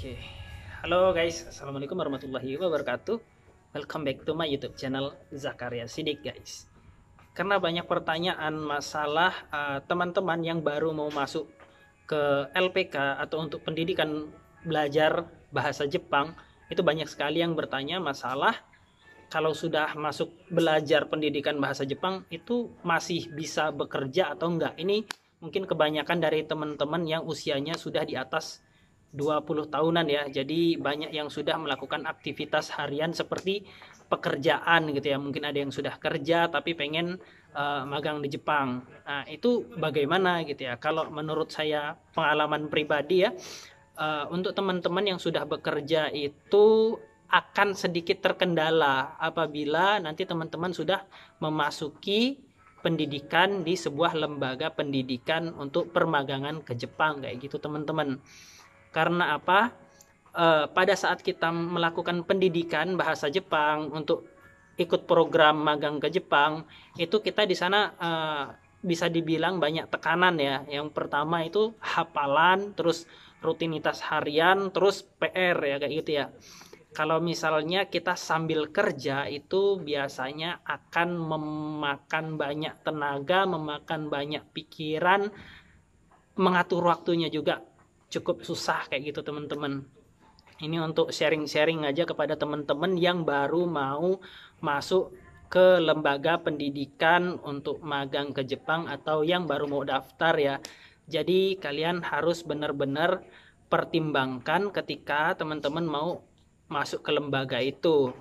Oke, halo guys, assalamualaikum warahmatullahi wabarakatuh. Welcome back to my YouTube channel Zakaria Sidik guys. Karena banyak pertanyaan masalah teman-teman yang baru mau masuk ke LPK atau untuk pendidikan belajar bahasa Jepang, itu banyak sekali yang bertanya masalah kalau sudah masuk belajar pendidikan bahasa Jepang itu masih bisa bekerja atau enggak. Ini mungkin kebanyakan dari teman-teman yang usianya sudah di atas 20 tahunan ya. Jadi banyak yang sudah melakukan aktivitas harian seperti pekerjaan gitu ya. Mungkin ada yang sudah kerja tapi pengen magang di Jepang. Nah, itu bagaimana gitu ya. Kalau menurut saya pengalaman pribadi ya, untuk teman-teman yang sudah bekerja itu akan sedikit terkendala apabila nanti teman-teman sudah memasuki pendidikan di sebuah lembaga pendidikan untuk permagangan ke Jepang kayak gitu teman-teman. Karena apa? Pada saat kita melakukan pendidikan bahasa Jepang untuk ikut program magang ke Jepang, itu kita di sana bisa dibilang banyak tekanan ya. Yang pertama itu hafalan, terus rutinitas harian, terus PR ya kayak gitu ya. Kalau misalnya kita sambil kerja itu biasanya akan memakan banyak tenaga, memakan banyak pikiran, mengatur waktunya juga cukup susah kayak gitu teman-teman. Ini untuk sharing-sharing aja kepada teman-teman yang baru mau masuk ke lembaga pendidikan untuk magang ke Jepang atau yang baru mau daftar ya. Jadi kalian harus benar-benar pertimbangkan ketika teman-teman mau masuk ke lembaga itu.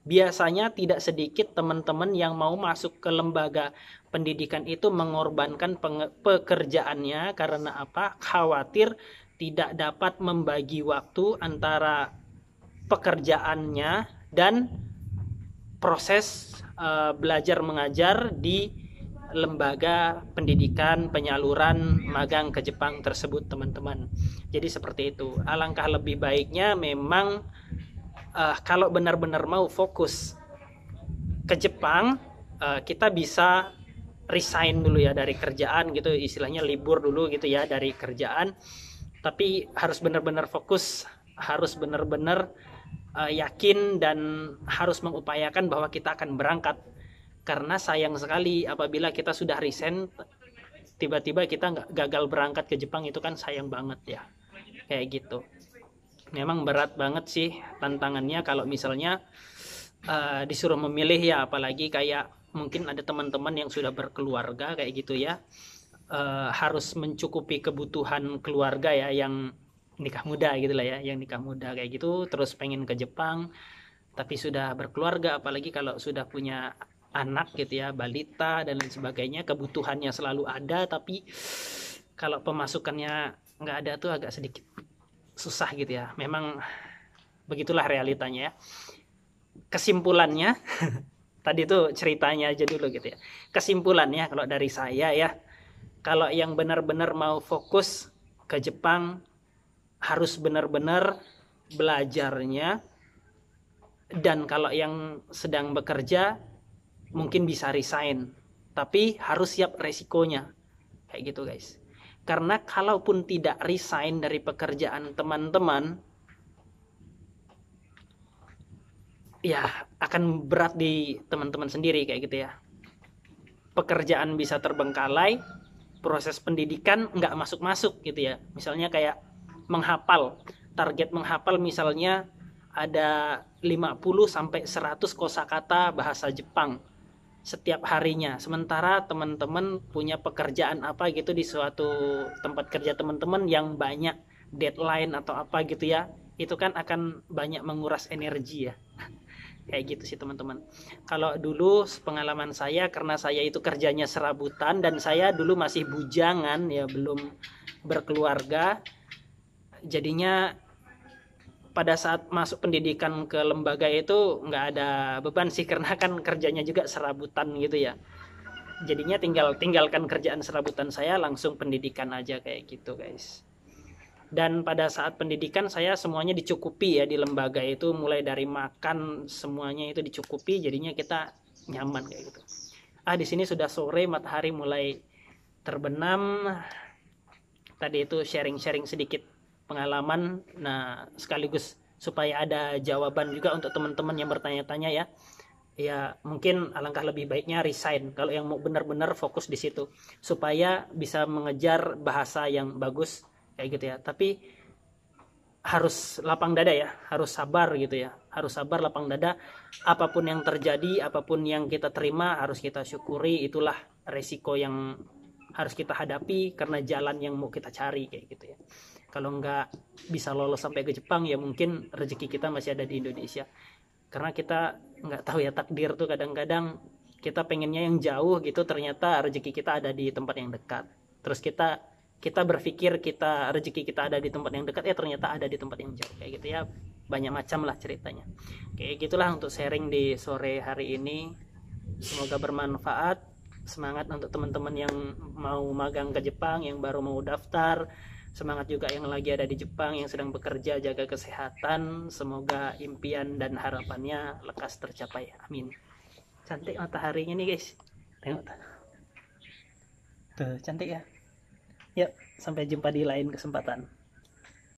Biasanya tidak sedikit teman-teman yang mau masuk ke lembaga pendidikan itu mengorbankan pekerjaannya karena apa? Khawatir tidak dapat membagi waktu antara pekerjaannya dan proses belajar mengajar di lembaga pendidikan penyaluran magang ke Jepang tersebut teman-teman. Jadi seperti itu. Alangkah lebih baiknya memang kalau benar-benar mau fokus ke Jepang, kita bisa resign dulu ya dari kerjaan gitu, istilahnya libur dulu gitu ya dari kerjaan. Tapi harus benar-benar fokus, harus benar-benar yakin dan harus mengupayakan bahwa kita akan berangkat. Karena sayang sekali apabila kita sudah resign, tiba-tiba kita nggak gagal berangkat ke Jepang, itu kan sayang banget ya. Kayak gitu. Memang berat banget sih tantangannya kalau misalnya disuruh memilih ya, apalagi kayak mungkin ada teman-teman yang sudah berkeluarga kayak gitu ya, harus mencukupi kebutuhan keluarga ya, yang nikah muda gitu lah ya, yang nikah muda kayak gitu terus pengen ke Jepang tapi sudah berkeluarga, apalagi kalau sudah punya anak gitu ya, balita dan lain sebagainya, kebutuhannya selalu ada tapi kalau pemasukannya nggak ada tuh agak sedikit susah gitu ya. Memang begitulah realitanya ya. Kesimpulannya tadi tuh ceritanya aja dulu gitu ya. Kesimpulannya kalau dari saya ya, kalau yang benar-benar mau fokus ke Jepang harus benar-benar belajarnya, dan kalau yang sedang bekerja mungkin bisa resign tapi harus siap resikonya kayak gitu guys. Karena kalaupun tidak resign dari pekerjaan teman-teman, ya akan berat di teman-teman sendiri kayak gitu ya. Pekerjaan bisa terbengkalai, proses pendidikan nggak masuk-masuk gitu ya. Misalnya kayak menghafal, target menghafal misalnya ada 50 sampai 100 kosakata bahasa Jepang setiap harinya, sementara teman-teman punya pekerjaan apa gitu di suatu tempat kerja teman-teman yang banyak deadline atau apa gitu ya, itu kan akan banyak menguras energi ya. Kayak gitu sih teman-teman. Kalau dulu pengalaman saya, karena saya itu kerjanya serabutan dan saya dulu masih bujangan ya, belum berkeluarga, jadinya pada saat masuk pendidikan ke lembaga itu nggak ada beban sih, karena kan kerjanya juga serabutan gitu ya. Jadinya tinggalkan kerjaan serabutan saya, langsung pendidikan aja kayak gitu guys. Dan pada saat pendidikan saya semuanya dicukupi ya di lembaga itu, mulai dari makan semuanya itu dicukupi, jadinya kita nyaman kayak gitu. Di sini sudah sore, matahari mulai terbenam. Tadi itu sharing-sharing sedikit pengalaman. Nah, sekaligus supaya ada jawaban juga untuk teman-teman yang bertanya-tanya ya. Ya mungkin alangkah lebih baiknya resign kalau yang mau benar-benar fokus di situ supaya bisa mengejar bahasa yang bagus kayak gitu ya. Tapi harus lapang dada ya, harus sabar gitu ya, harus sabar, lapang dada. Apapun yang terjadi, apapun yang kita terima harus kita syukuri. Itulah resiko yang harus kita hadapi karena jalan yang mau kita cari kayak gitu ya. Kalau nggak bisa lolos sampai ke Jepang ya mungkin rezeki kita masih ada di Indonesia. Karena kita nggak tahu ya, takdir tuh kadang-kadang kita pengennya yang jauh gitu, ternyata rezeki kita ada di tempat yang dekat. Terus kita berpikir kita rezeki kita ada di tempat yang dekat, ya ternyata ada di tempat yang jauh kayak gitu ya. Banyak macam lah ceritanya kayak gitulah untuk sharing di sore hari ini. Semoga bermanfaat. Semangat untuk teman-teman yang mau magang ke Jepang, yang baru mau daftar. Semangat juga yang lagi ada di Jepang, yang sedang bekerja, jaga kesehatan. Semoga impian dan harapannya lekas tercapai. Amin. Cantik mataharinya nih guys. Tengok tuh, cantik ya. Yuk, sampai jumpa di lain kesempatan.